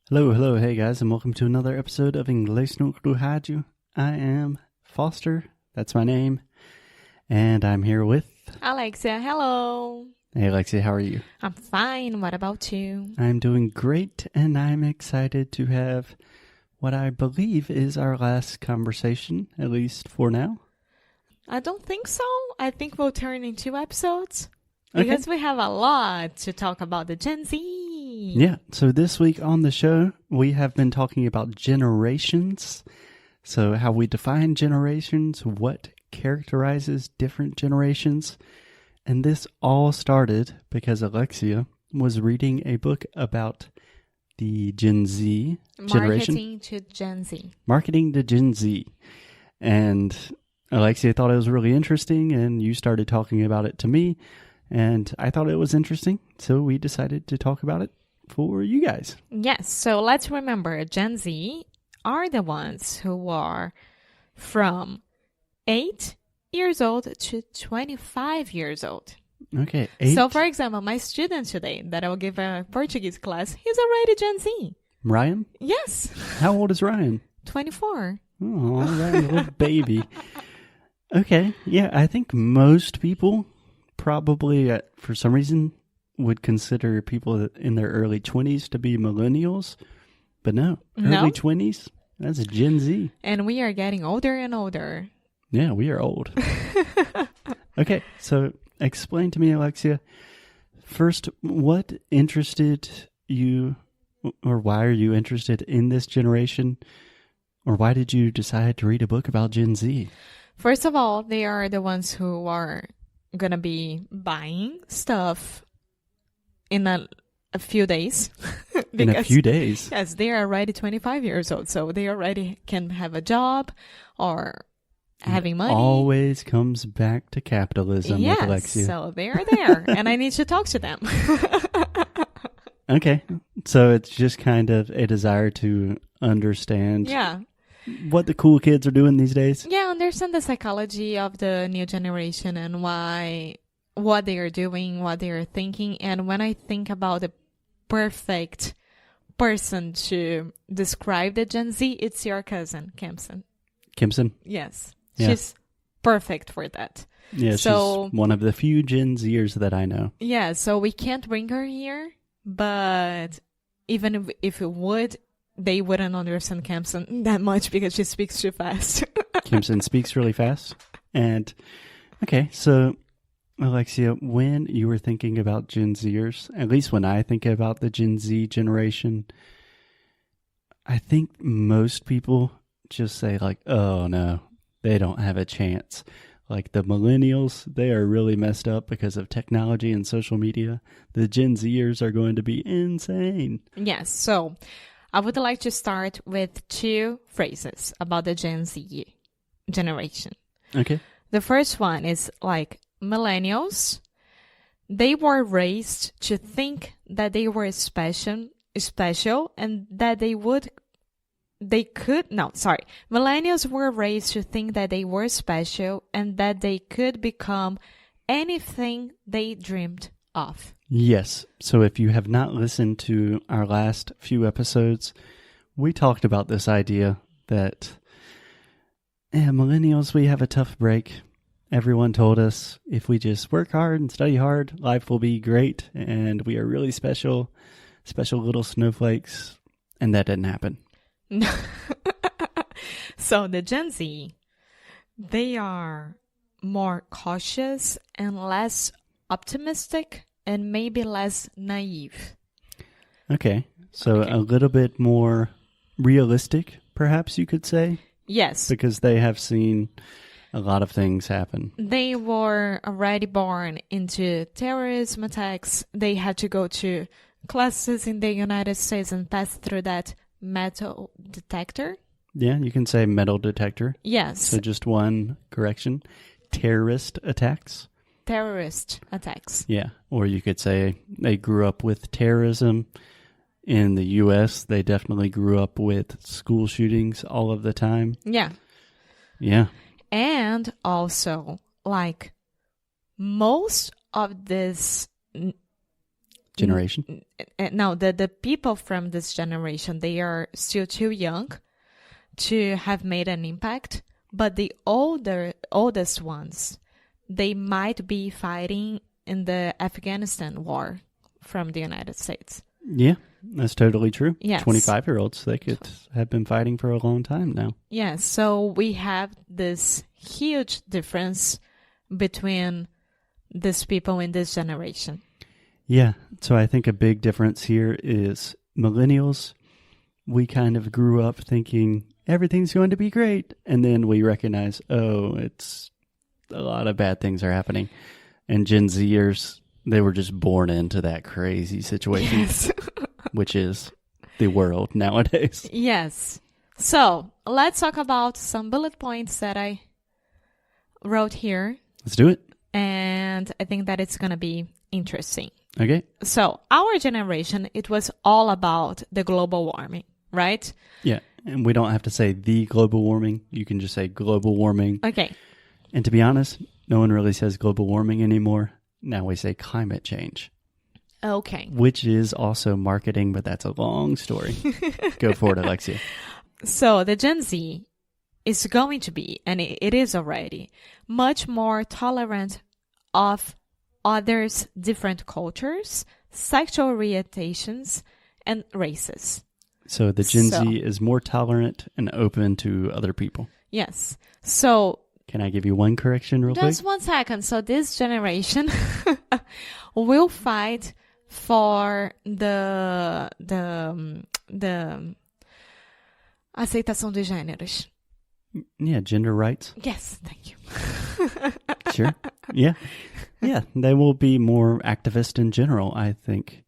Hello, hey guys, and welcome to another episode of Inglês no Rádio. I am Foster, that's my name, and I'm here with... Alexia, hello. Hey Alexia, how are you? I'm fine. What about you? I'm doing great, and I'm excited to have what I believe is our last conversation, at least for now. I don't think so. I think we'll turn in 2 episodes Okay. because we have a lot to talk about the Gen Z. Yeah, so this week on the show, we have been talking about generations. So how we define generations, what characterizes different generations. And this all started because Alexia was reading a book about the Gen Z generation. Marketing to Gen Z. Marketing to Gen Z. And Alexia thought it was really interesting, and you started talking about it to me. And I thought it was interesting, so we decided to talk about it for you guys. Yes, so let's remember Gen Z are the ones who are from 8 years old to 25 years old. Okay. 8. So, for example, my student today that I will give a Portuguese class, he's already Gen Z. Ryan? Yes. How old is Ryan? 24. Oh, Ryan's a little baby. Okay. Yeah, I think most people probably, for some reason, would consider people in their early 20s to be millennials. But no, early 20s, that's a Gen Z. And we are getting older and older. Yeah, we are old. Okay, so explain to me, Alexia, first, what interested you, or why are you interested in this generation? Or why did you decide to read a book about Gen Z? First of all, they are the ones who are going to be buying stuff in a few days. In a few days? Yes, they are already 25 years old, so they already can have a job or having money. Always comes back to capitalism with Alexia. Yes, so they are there, and I need to talk to them. Okay, so it's just kind of a desire to understand what the cool kids are doing these days? Yeah, understand the psychology of the new generation and what they are doing, what they are thinking. And when I think about the perfect person to describe the Gen Z, it's your cousin, Kimson. Kimson? Yes. Yeah. She's perfect for that. Yeah, so, she's one of the few Gen Zers that I know. Yeah, so we can't bring her here, but even if we would, they wouldn't understand Kimson that much because she speaks too fast. Kimson speaks really fast. And, okay, so, Alexia, when you were thinking about Gen Zers, at least when I think about the Gen Z generation, I think most people just say, like, oh, no, they don't have a chance. Like the millennials, they are really messed up because of technology and social media. The Gen Zers are going to be insane. Yes, so I would like to start with 2 phrases about the Gen Z generation. Okay. The first one is like millennials. They were raised to think that they were special and that millennials were raised to think that they were special and that they could become anything they dreamed of. Yes. So if you have not listened to our last few episodes, we talked about this idea that millennials, we have a tough break. Everyone told us if we just work hard and study hard, life will be great, and we are really special little snowflakes, and that didn't happen. So the Gen Z, they are more cautious and less optimistic and maybe less naive. Okay, so a little bit more realistic, perhaps you could say? Yes. Because they have seen a lot of things happen. They were already born into terrorism attacks. They had to go to classes in the United States and pass through that metal detector. Yeah, you can say metal detector. Yes. So just one correction. Terrorist attacks. Terrorist attacks. Yeah, or you could say they grew up with terrorism. In the U.S., they definitely grew up with school shootings all of the time. Yeah. Yeah. And also, like, most of this generation. No, the people from this generation, they are still too young to have made an impact. But the oldest ones, they might be fighting in the Afghanistan war from the United States. Yeah, that's totally true. Yes. 25-year-olds, they could have been fighting for a long time now. Yeah, so we have this huge difference between these people in this generation. Yeah, so I think a big difference here is millennials, we kind of grew up thinking everything's going to be great, and then we recognize, oh, it's a lot of bad things are happening. And Gen Zers, they were just born into that crazy situation, Yes. which is the world nowadays. Yes. So let's talk about some bullet points that I wrote here. Let's do it. And I think that it's going to be interesting. Okay. So our generation, it was all about the global warming, right? Yeah, and we don't have to say the global warming. You can just say global warming. Okay. And to be honest, no one really says global warming anymore. Now we say climate change. Okay. Which is also marketing, but that's a long story. Go for it, Alexia. So the Gen Z is going to be, and it is already, much more tolerant of others' different cultures, sexual orientations, and races. So the Gen Z is more tolerant and open to other people. Yes. So can I give you one correction real quick? just 1 second. So this generation will fight for the aceitação de gêneros. Yeah, gender rights. Yes, thank you. Sure. Yeah. Yeah, they will be more activist in general, I think.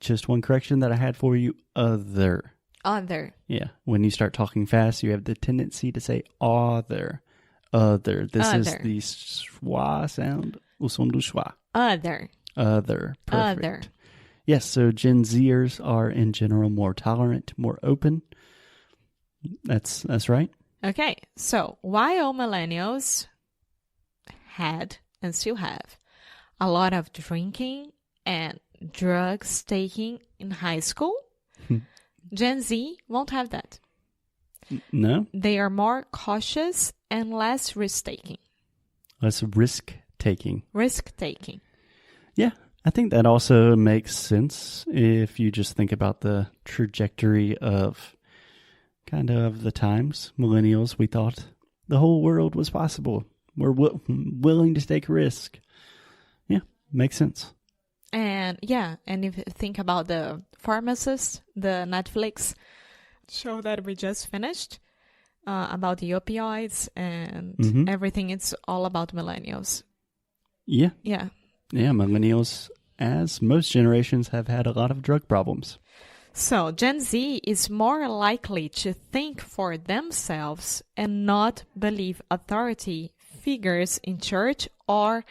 Just one correction that I had for you, other. Other. Yeah, when you start talking fast, you have the tendency to say other. Other. This is the schwa sound. O som do schwa. Other. Other. Perfect. Other. Yes, so Gen Zers are in general more tolerant, more open. That's right. Okay, so while millennials had and still have a lot of drinking and drugs taking in high school, Gen Z won't have that. No? They are more cautious and less risk-taking. Less risk-taking. Risk-taking. Yeah, I think that also makes sense if you just think about the trajectory of kind of the times. Millennials, we thought the whole world was possible. We're willing to take risk. Yeah, makes sense. And yeah, and if you think about the pharmacist, the Netflix show that we just finished about the opioids and everything, it's all about millennials. Yeah. Yeah. Yeah, millennials, as most generations, have had a lot of drug problems. So Gen Z is more likely to think for themselves and not believe authority figures in church or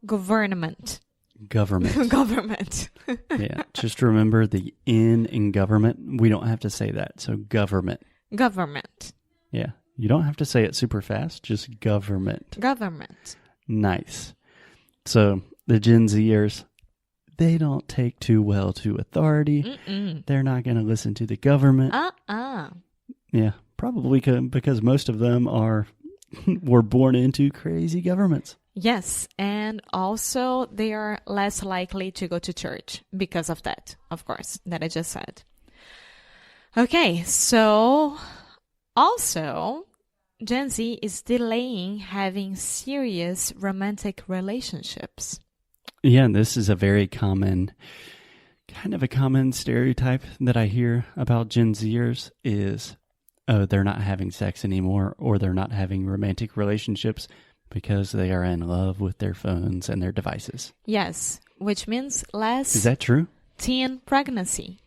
government. Government. Yeah, just remember the N in government. We don't have to say that. So government. Government. Yeah, you don't have to say it super fast. Just government. Government. Nice. So the Gen Zers, they don't take too well to authority. They're not going to listen to the government. Yeah, probably because most of them were born into crazy governments. Yes, and also they are less likely to go to church because of that, of course, that I just said. Okay, so also Gen Z is delaying having serious romantic relationships. Yeah, this is a very common stereotype that I hear about Gen Zers is, oh, they're not having sex anymore or they're not having romantic relationships because they are in love with their phones and their devices. Yes, which means less... Is that true? Teen pregnancy.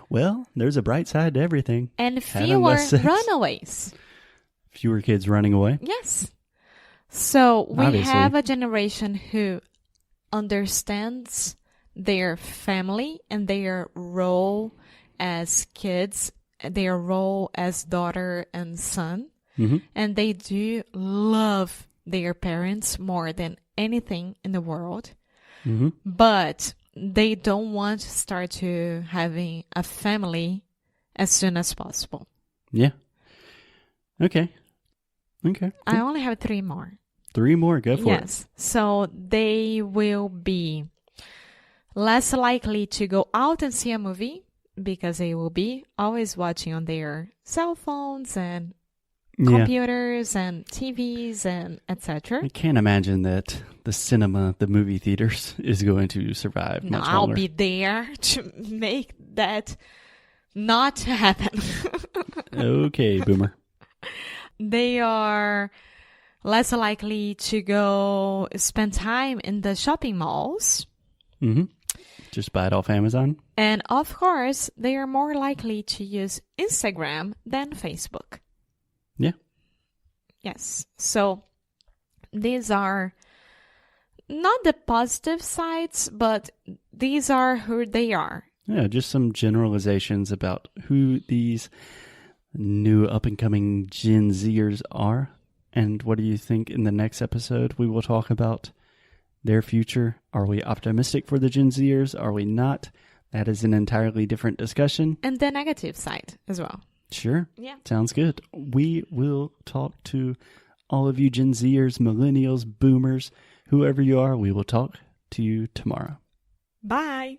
Well, there's a bright side to everything. And fewer runaways. Fewer kids running away? Yes. So we Obviously. have a generation who understands their family and their role as kids, their role as daughter and son. And they do love their parents more than anything in the world. Mm-hmm. but they don't want to start to having a family as soon as possible. Yeah. Okay. I only have 3 more. 3 more. Go for it. Yes. So they will be less likely to go out and see a movie because they will be always watching on their cell phones and computers and TVs and etc. I can't imagine that the cinema, the movie theaters, is going to survive much longer. I'll be there to make that not happen. Okay, boomer. They are less likely to go spend time in the shopping malls. Mm-hmm. Just buy it off Amazon. And of course, they are more likely to use Instagram than Facebook. Yeah. Yes. So these are not the positive sides, but these are who they are. Yeah, just some generalizations about who these new up-and-coming Gen Zers are. And what do you think in the next episode? We will talk about their future. Are we optimistic for the Gen Zers? Are we not? That is an entirely different discussion. And the negative side as well. Sure. Yeah. Sounds good. We will talk to all of you Gen Zers, millennials, boomers, whoever you are. We will talk to you tomorrow. Bye.